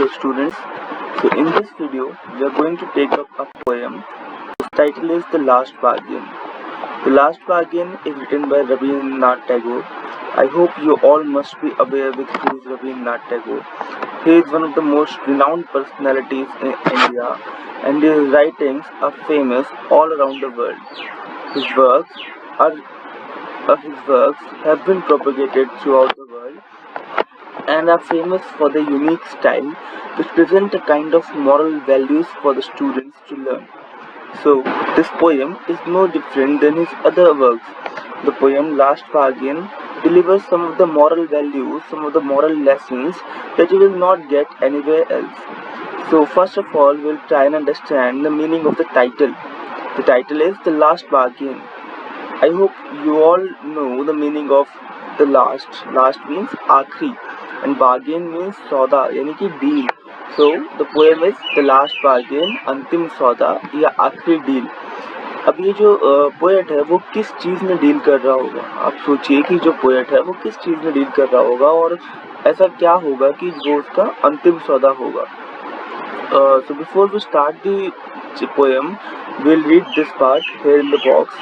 Hello students, so in this video we are going to take up a poem. Its title is The Last Bargain. The Last Bargain is written by Rabindranath Tagore. I hope you all must be aware with who is Rabindranath Tagore. He is one of the most renowned personalities in India and his writings are famous all around the world. His works are his works have been propagated throughout the world and are famous for their unique style which present a kind of moral values for the students to learn. So this poem is no different than his other works. The poem Last Bargain delivers some of the moral values, some of the moral lessons that you will not get anywhere else. So first of all, we'll try and understand the meaning of the title. The title is The Last Bargain. I hope you all know the meaning of the last. Last means आखिरी and bargain means सौदा यानी कि deal. So the poem is The Last Bargain, अंतिम सौदा या आखिरी deal. अब ये जो पोएट है वो किस चीज़ में डील कर रहा होगा. आप सोचिए कि जो पोएट है वो किस चीज़ में डील कर रहा होगा और ऐसा क्या होगा कि वो उसका अंतिम सौदा होगा. So before we start the poem, we'll read this part here in the box.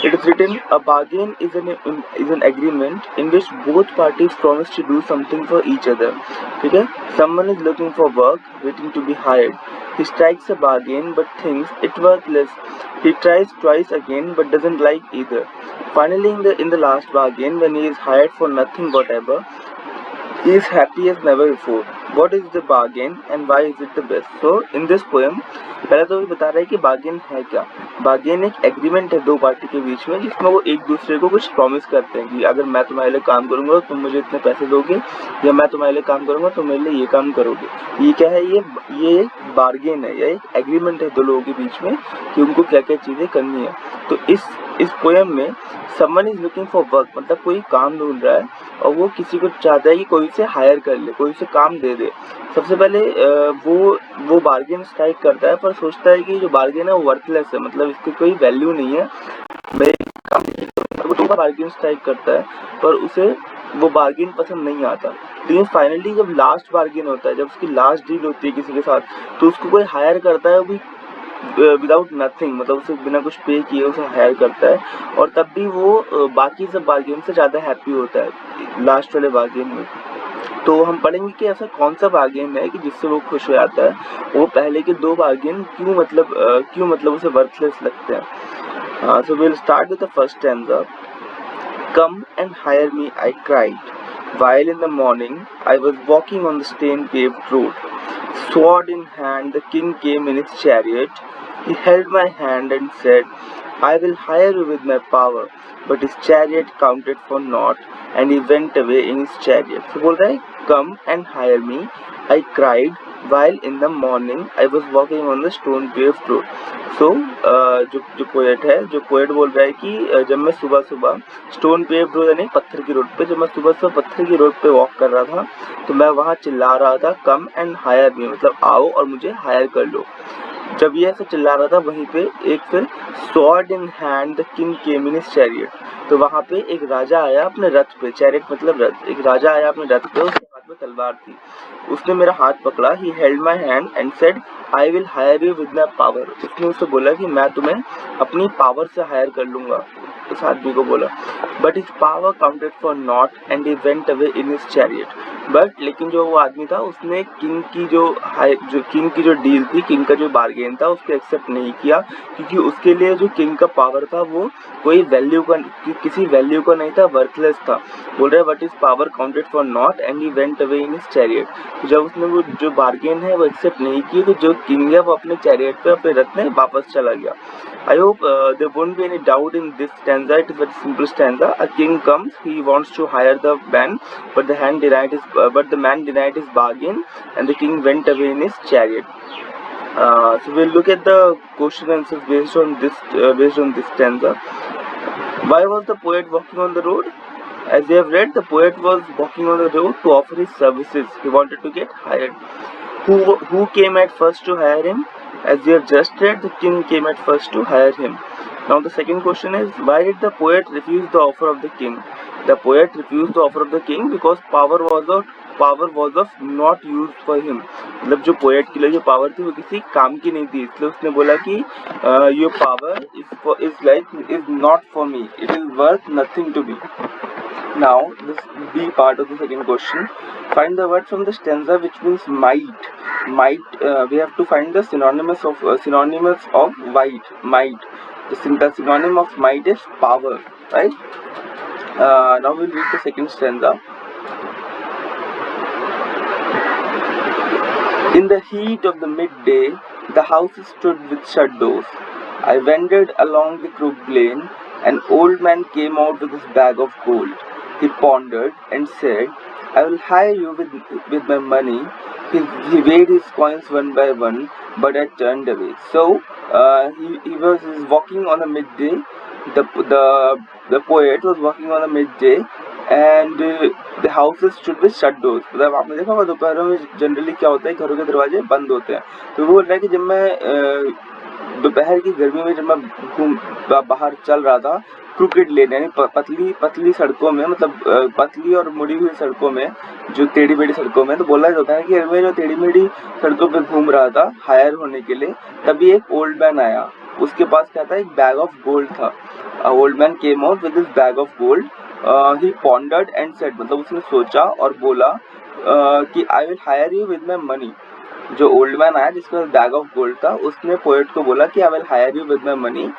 It is written, a bargain is an agreement in which both parties promise to do something for each other. Okay? Someone is looking for work, waiting to be hired. He strikes a bargain but thinks it worthless. He tries twice again but doesn't like either. Finally, in the last bargain, when he is hired for nothing whatever, he is happy as never before. What is the bargain and why is it the best? So in this poem, पहले तो ये बता रहा है कि bargain है क्या. Bargain एक एग्रीमेंट है दो पार्टी के बीच में जिसमें वो एक दूसरे को कुछ प्रॉमिस करते हैं कि अगर मैं तुम्हारे लिए काम करूंगा तुम मुझे इतने पैसे दोगे या मैं तुम्हारे लिए काम करूंगा तुम मेरे लिए ये काम करोगे. ये क्या है, ये एक बार्गेन है या एक एग्रीमेंट है दो लोगों के बीच में कि उनको क्या क्या चीज़ें करनी है. तो इस पोएम में someone is looking for work मतलब कोई काम ढूंढ रहा है और वो किसी को चाहता है कि कोई उसे हायर कर ले, कोई उसे काम दे दे. सबसे पहले वो बार्गेन स्ट्राइक करता है पर सोचता है कि जो बार्गेन है वो वर्थलेस है, मतलब इसकी कोई वैल्यू नहीं है, मैं काम नहीं करूँगा. वो दो बार बार्गेन स्ट्राइक करता है पर उसे वो बार्गेन पसंद नहीं आता. लेकिन फाइनली जब लास्ट बार्गेन होता है, जब उसकी लास्ट डील होती है किसी के साथ, तो उसको कोई हायर करता है, वो भी विदाउट नथिंग, मतलब उसे बिना कुछ पे किए उसे हायर करता है और तब भी वो बाकी सब बार्गेन से ज़्यादा हैप्पी होता है लास्ट वाले बार्गेन में. तो हम पढ़ेंगे कि ऐसा कौन सा बार्गेन है कि जिससे वो खुश हो जाता है, वो पहले के दो बार्गेन क्यों मतलब उसे वर्थलेस लगते हैं. So will start with the first stanza. Come and hire me, I cried, while in the morning I was walking on the stone-paved road. Sword in hand, the king came in his chariot. He held my hand and said, I will hire you with my power. But his chariot counted for naught, and he went away in his chariot. So बोल रहा है, come and hire me, I cried, while in the morning I was walking on the stone-paved road. So जो poet बोल रहा है कि जब मैं सुबह सुबह स्टोन पेव्ड रोड यानी पत्थर की रोड पे, जब मैं सुबह सुबह पत्थर की रोड पे वॉक कर रहा था तो मैं वहाँ चिल्ला रहा था, कम एंड हायर मी, मतलब आओ और मुझे हायर कर लो. जब ये ऐसे चिल्ला रहा था वहीं पे एक फिर sword in hand the king came in his chariot, तो वहाँ पे एक राजा आया अपने रथ पे, चैरियट मतलब रथ, एक राजा आया अपने रथ पे, उसके हाथ में तलवार थी. उसने मेरा हाथ पकड़ा, he held my hand and said I will hire you with my power. उसने उससे बोला कि मैं तुम्हें अपनी पावर से हायर कर लूँगा, उस आदमी को बोला. But his power counted for not and he went away in his chariot. But लेकिन जो वो आदमी था उसने किंग की जो डील थी, किंग का जो बार्गेन था उसको एक्सेप्ट नहीं किया, क्योंकि उसके लिए जो किंग का पावर था वो कोई किसी वैल्यू का नहीं था, वर्थलेस था. बोल रहे but his power counted for not and he went away in his chariot. तो जब उसने वो जो बार्गेन है वो एक्सेप्ट नहीं की तो जो किंग है वो अपने चैरियट पे अपने रथ में वापस चला गया. I hope there won't be any doubt in this stanza. It is a very simple stanza. A king comes, he wants to hire the man, but the man denied his bargain, and the king went away in his chariot. So we'll look at the question answers based on this stanza. Why was the poet walking on the road? As we have read, the poet was walking on the road to offer his services. He wanted to get hired. Who came at first to hire him? As we have just read, the king came at first to hire him. Now the second question is, why did the poet refuse the offer of the king? The poet refused the offer of the king because power was power was of not used for him. मतलब जो poet के लिए जो power थी वो किसी काम की नहीं थी, इसलिए उसने बोला कि your power is not for me, it is worth nothing to me. Now this B part of the second question. Find the word from the stanza which means might. We have to find the synonymous of might. The synonym of might is power, right? Now we'll read the second stanza. In the heat of the midday, the houses stood with shut doors. I wandered along the crooked lane. An old man came out with his bag of gold. He pondered and said, I will hire you with my money. He weighed his coins one by one, but I turned away. So he was walking on a midday. The poet was walking on a midday, and the houses stood with shut doors. मतलब आपने देखा होगा दोपहरों में generally क्या होता है, घरों के दरवाजे बंद होते हैं. तो वो बोल रहा है कि जब मैं दोपहर की गर्मी में जब मैं बाहर चल रहा था क्रिकेट लेन यानी पतली सड़कों में, मतलब पतली और मुड़ी हुई सड़कों में, जो टेढ़ी मेढ़ी सड़कों में, तो बोला जाता है कि मैं जो टेढ़ी मेढ़ी सड़कों पे घूम रहा था हायर होने के लिए, तभी एक ओल्ड मैन आया. उसके पास क्या था, एक बैग ऑफ गोल्ड था. Old man came out with this bag of gold. He pondered and said, मतलब उसने सोचा और बोला कि I will hire you with my money. जो ओल्ड मैन आया जिसके पास बैग ऑफ गोल्ड था, उसने पोएट को बोला कि I will hire you with my money.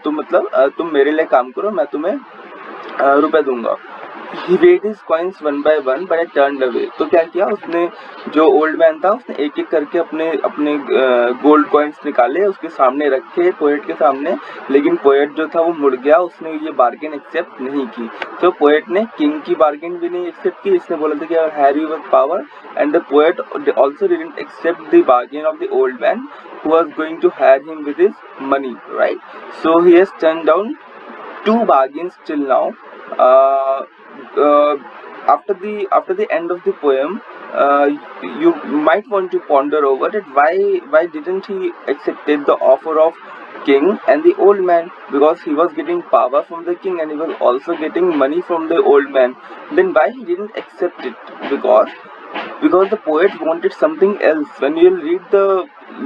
तो मतलब तुम मेरे लिए काम करो, मैं तुम्हें रुपए दूंगा. He weighed his coins one by one, but I turned away. तो क्या किया उसने, जो ओल्ड मैन था उसने एक एक करके अपने गोल्ड कॉइन्स निकाले, उसके सामने रखे पोएट के सामने, लेकिन पोएट जो था वो मुड़ गया, उसने ये बार्गेन एक्सेप्ट नहीं की. तो पोएट ने किंग की बार्गेन भी नहीं एक्सेप्ट की, इसने बोला था कि I will hire you with power, and the poet also didn't accept the bargain of the old man who was going to hire him with his money, right? So he has turned down 2 bargains till now. After the end of the poem, you might want to ponder over it. Why didn't he accepted the offer of king and the old man? Because he was getting power from the king and he was also getting money from the old man. Then why he didn't accept it? Because the poet wanted something else. When you will read the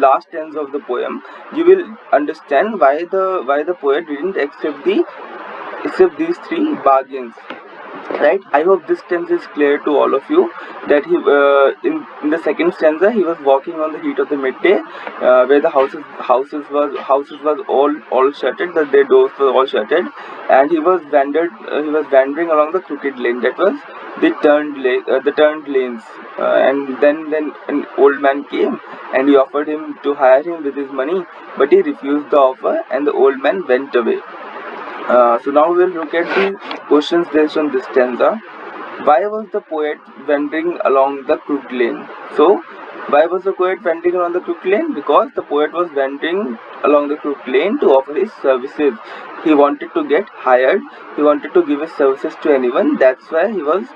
last stanza of the poem, you will understand why the poet didn't accept these 3 bargains. Right? I hope this stanza is clear to all of you. That he in the second stanza he was walking on the heat of the midday, where the houses was all shuttered, their doors were all shuttered, and he was wandering along the crooked lane. That was the turned lanes. And then an old man came and he offered him to hire him with his money, but he refused the offer and the old man went away. So now we will look at the questions based on this stanza. Why was the poet wandering along the crooked lane? So, why was the poet wandering along the crooked lane? Because the poet was wandering along the crooked lane to offer his services. He wanted to get hired. He wanted to give his services to anyone. That's why he was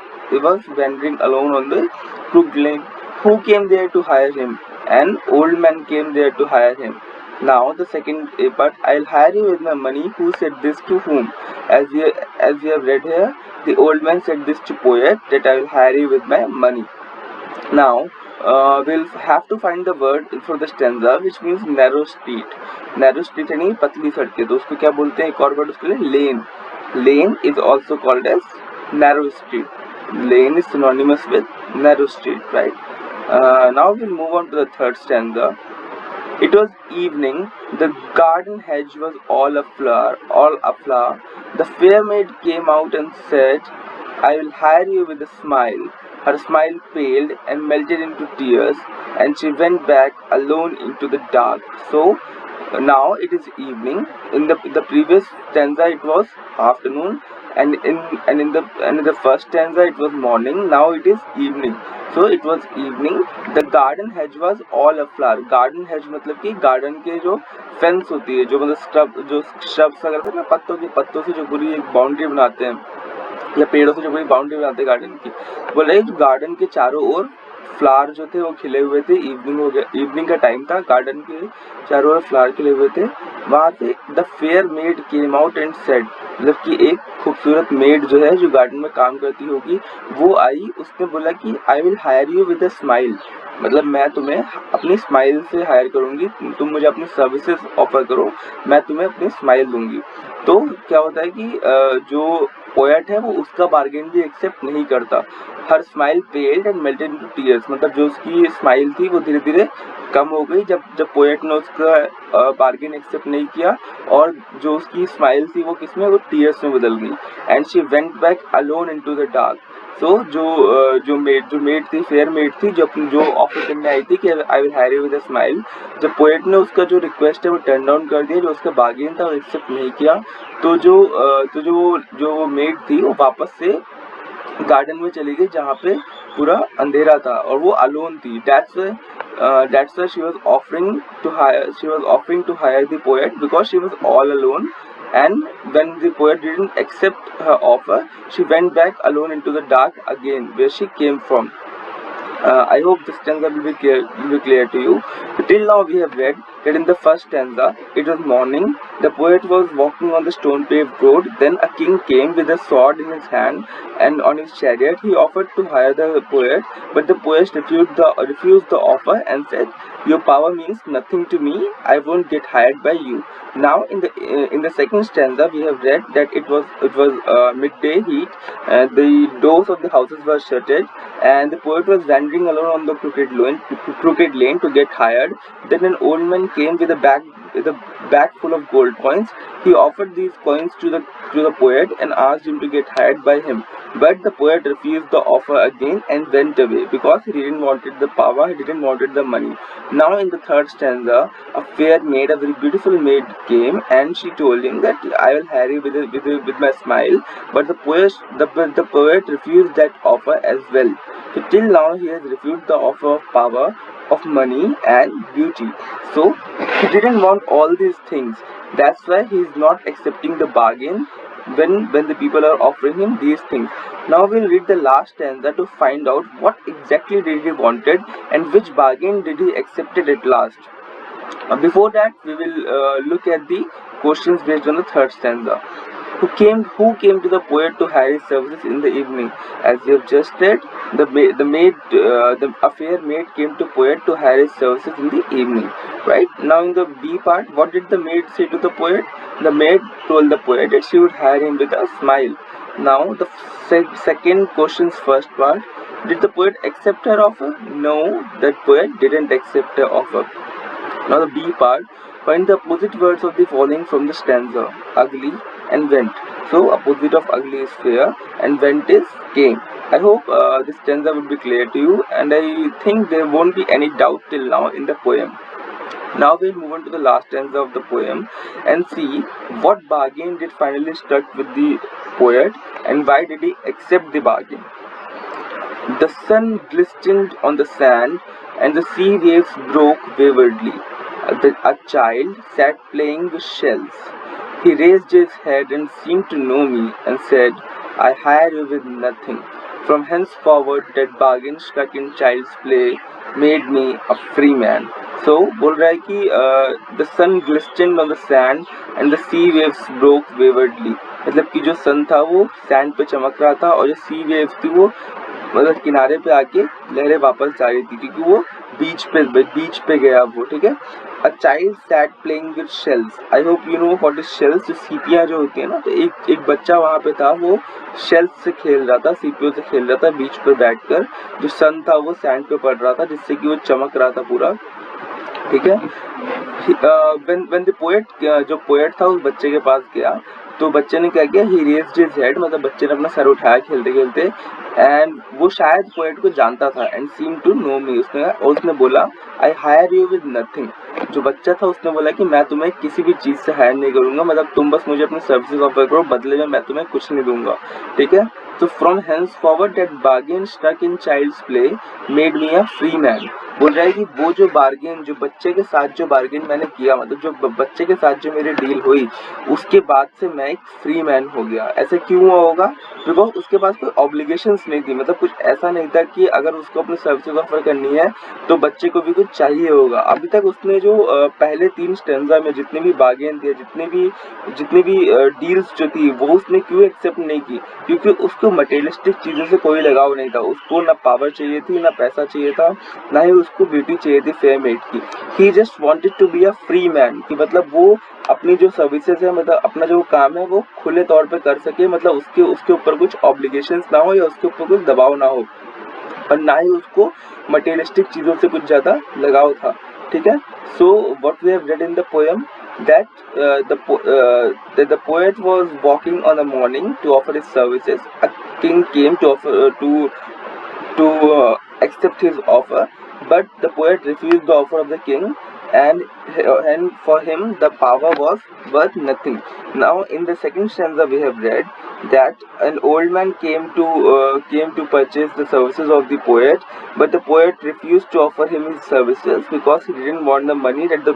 wandering alone on the crooked lane. Who came there to hire him? An old man came there to hire him. Now the second part, I'll hire you with my money. Who said this to whom? As we have read here, the old man said this to poet, that I will hire you with my money. Now we'll have to find the word for the stanza which means narrow street. Narrow street यानी पतली सड़कें, तो उसको क्या बोलते हैं, एक और वर्ड उसके लिए lane. Lane is also called as narrow street. Lane is synonymous with narrow street, right? Now we'll move on to the third stanza. It was evening, the garden hedge was all aflower. The fair maid came out and said, I will hire you with a smile. Her smile paled and melted into tears, and she went back alone into the dark. So now it is evening. In the previous stanza it was afternoon, and in the first stanza it was morning. Now it is evening. So it was evening. The garden hedge was all aflower. Garden hedge मतलब कि garden के जो fence होती है, जो मतलब shrubs अगर होते हैं ना, पत्तों से जो पूरी एक बाउंड्री बनाते हैं, या पेड़ों से जो पूरी बाउंड्री बनाते हैं गार्डन की, बोल रहे गार्डन के चारों ओर फ्लावर जो थे वो खिले हुए थे. इवनिंग का टाइम था, गार्डन के चारों ओर फ्लावर खिले हुए थे. वहाँ से the fair made came out and said, मतलब कि एक खूबसूरत मेड जो है, जो गार्डन में काम करती होगी, वो आई, उसने बोला कि I will hire you with a smile, मतलब मैं तुम्हें अपनी स्माइल से हायर करूंगी, तुम मुझे अपनी सर्विसेज ऑफर करो, मैं तुम्हें अपनी स्माइल दूंगी। तो क्या होता है कि जो पोएट है वो उसका बार्गेन भी एक्सेप्ट नहीं करता। Her smile पेल्ड and melted into tears, मतलब जो उसकी स्माइल थी वो धीरे धीरे कम हो गई जब पोएट ने उसका बार्गेन एक्सेप्ट नहीं किया, और जो उसकी स्माइल थी वो किसमें, वो टीयर्स में बदल गई। And she went back alone into the dark. So जो मेड थी, फेयर मेड थी, जो ऑफर करने आई थी कि I will hire you with a smile, जब पोएट ने उसका जो रिक्वेस्ट है वो टर्न डाउन कर दिया, जो उसका बार्गेन था वो एक्सेप्ट नहीं किया, तो जो मेड थी वो वापस से गार्डन में चली गई जहाँ पे पूरा अंधेरा था और वो अलोन थी। That's why she was offering to hire the poet, because she was all alone. And when the poet didn't accept her offer, she went back alone into the dark again, where she came from. I hope this stanza will be clear to you. Till now we have read that in the first stanza it was morning, the poet was walking on the stone paved road, then a king came with a sword in his hand, and on his chariot he offered to hire the poet, but the poet refused the offer and said, your power means nothing to me, I won't get hired by you. Now in the second stanza we have read that it was midday heat, the doors of the houses were shuttered, and the poet was wandering alone on the crooked lane to get hired. Then an old man came with a bag full of gold coins. He offered these coins to the poet and asked him to get hired by him. But the poet refused the offer again and went away, because he didn't wanted the power, he didn't wanted the money. Now in the third stanza, a fair maid, a very beautiful maid came, and she told him that I will hire you with my smile. But the poet refused that offer as well. So till now he has refused the offer of power, of money and beauty. So he didn't want all these things. That's why he is not accepting the bargain when the people are offering him these things. Now we'll read the last stanza to find out what exactly did he wanted and which bargain did he accepted at last. Before that, we will look at the questions based on the third stanza. Who came to the poet to hire his services in the evening? As we have just said, a fair maid came to poet to hire his services in the evening. Right? Now in the B part, what did the maid say to the poet? The maid told the poet that she would hire him with a smile. Now the second question's first part, did the poet accept her offer? No, the poet didn't accept her offer. Now the B part, find the opposite words of the following from the stanza, ugly and went. So opposite of ugly is fair and went is came. I hope this stanza would be clear to you, and I think there won't be any doubt till now in the poem. Now we'll move on to the last stanza of the poem and see what bargain did finally struck with the poet and why did he accept the bargain. The sun glistened on the sand and the sea waves broke waywardly. A child sat playing with shells. He raised his head and seemed to know me and said, I hire you with nothing. From henceforward that bargain struck in child's play made me a free man. So बोल रहा है कि the sun glistened on the sand and the sea waves broke waywardly. मतलब कि जो sun था वो sand पे चमक रहा था और जो sea waves थी वो मतलब किनारे पे आके लहरें वापस जा रही थी, क्योंकि वो बीच पे गया वो, ठीक है. A child sat playing with shells. I hope you know what is shells. जो सीपियाँ जो होती है ना, तो एक बच्चा वहाँ पे था, वो shells से खेल रहा था, सीपियों से खेल रहा था बीच पर बैठकर. जो सन था वो सैंड पे पड़ रहा था जिससे कि वो चमक रहा था पूरा, ठीक है. when the poet, जो पोएट था उस बच्चे के पास गया तो बच्चे ने क्या किया, he raised his head, मतलब बच्चे ने अपना सर उठाया खेलते खेलते, एंड वो शायद पोएट को जानता था, and seemed to know me, उसने बोला I hire you with nothing. जो बच्चा था उसने बोला कि मैं तुम्हें किसी भी चीज़ से हायर नहीं करूँगा, मतलब तुम बस मुझे अपनी सर्विसेज ऑफर करो, बदले में मैं तुम्हें कुछ नहीं दूंगा, ठीक है. So from henceforward that bargain struck in child's play made me a free man. बोल रहा है कि वो जो बार्गेन, जो बच्चे के साथ जो बार्गेन मैंने किया, मतलब जो बच्चे के साथ जो मेरी डील हुई, उसके बाद से मैं एक फ्री मैन हो गया। ऐसे क्यों हुआ होगा? बिकॉज उसके पास कोई ऑब्लिगेशंस नहीं थी, मतलब कुछ ऐसा नहीं था कि अगर उसको अपनी सर्विसेज ऑफर करनी है तो बच्चे को भी कुछ चाहिए होगा। अभी तक उसने जो पहले 3 स्टैंजा में जितने भी बार्गेन थे, जितनी भी डील्स जो थी, वो उसने क्यों एक्सेप्ट नहीं की? क्योंकि उसको मटेरियलिस्टिक चीज़ों से कोई लगाव नहीं था। उसको ना पावर चाहिए थी, ना पैसा चाहिए था, ना ही उसको ब्यूटी चाहिए थी फेयर मेड की। He just wanted to be a free man, कि मतलब वो अपनी जो सर्विसेज है, मतलब अपना जो काम है वो खुले तौर पे कर सके, मतलब उसके ऊपर कुछ ऑब्लिगेशंस ना हो या उसके ऊपर कुछ दबाव ना हो, और ना ही उसको मटेरियलिस्टिक चीज़ों से कुछ ज़्यादा लगाव था। ठीक है। So what we have read in the poem, that the poet was walking on a morning to offer his services. A king came to accept his offer, but the poet refused the offer of the king, and for him the power was worth nothing. Now in the second stanza we have read that an old man came to purchase the services of the poet, but the poet refused to offer him his services because he didn't want the money that the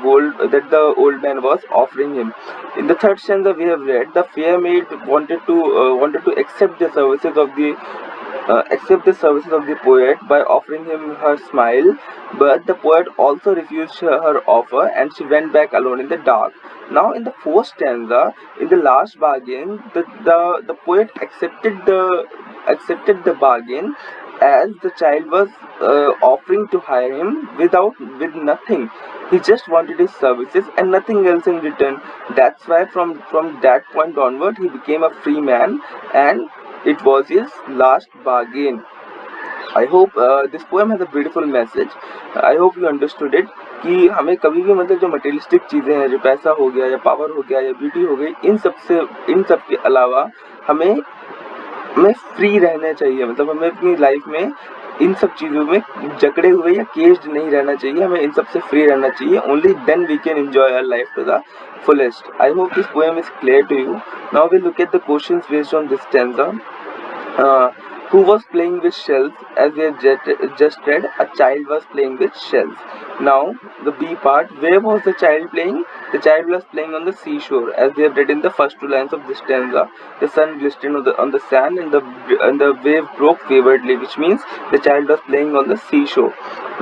old man was offering him. In the third stanza we have read the fair maid wanted to accept the services of the poet by offering him her smile, but the poet also refused her offer and she went back alone in the dark. Now in the fourth stanza, in the last bargain, the poet accepted the bargain, as the child was offering to hire him with nothing. He just wanted his services and nothing else in return. That's why from that point onward he became a free man, and it was his last bargain. I hope this poem has a beautiful message. I hope you understood it. कि हमें कभी भी, मतलब जो materialistic चीज़ें हैं, जो पैसा हो गया या पावर हो गया या ब्यूटी हो गई, इन सब के अलावा हमें फ्री रहना चाहिए। मतलब हमें अपनी लाइफ में इन सब चीज़ों में जकड़े हुए या केज्ड नहीं रहना चाहिए, हमें इन सब से फ्री रहना चाहिए। Only then we can enjoy our life to the fullest. I hope this poem is clear to you. Now we'll look at the questions based on this stanza. Who was playing with shells? As we have just read, a child was playing with shells. Now the B part, where was the child playing? The child was playing on the seashore, as we have read in the first 2 lines of this stanza. The sun glistened on the sand, and the wave broke waywardly, which means the child was playing on the seashore.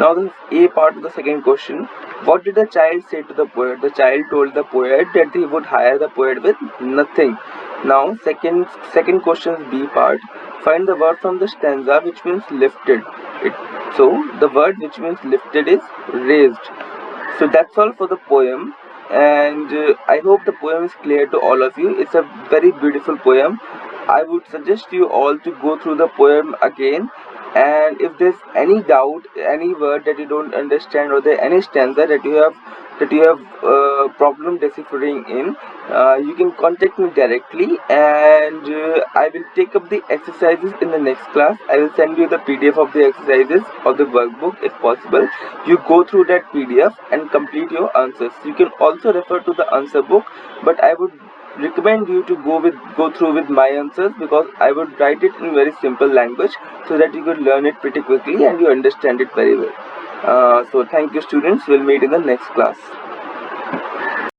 Now the A part of the second question, what did the child say to the poet? The child told the poet that he would hire the poet with nothing. Now second question's B part, find the word from the stanza which means lifted. So the word which means lifted is raised. So that's all for the poem, and I hope the poem is clear to all of you. It's a very beautiful poem. I would suggest you all to go through the poem again, and if there's any doubt, any word that you don't understand, or there any stanza that you have problem deciphering in, you can contact me directly, and I will take up the exercises in the next class. I will send you the PDF of the exercises of the workbook if possible. You go through that PDF and complete your answers. You can also refer to the answer book, but I would recommend you to go through with my answers, because I would write it in very simple language so that you could learn it pretty quickly and you understand it very well. So thank you students, we'll meet in the next class.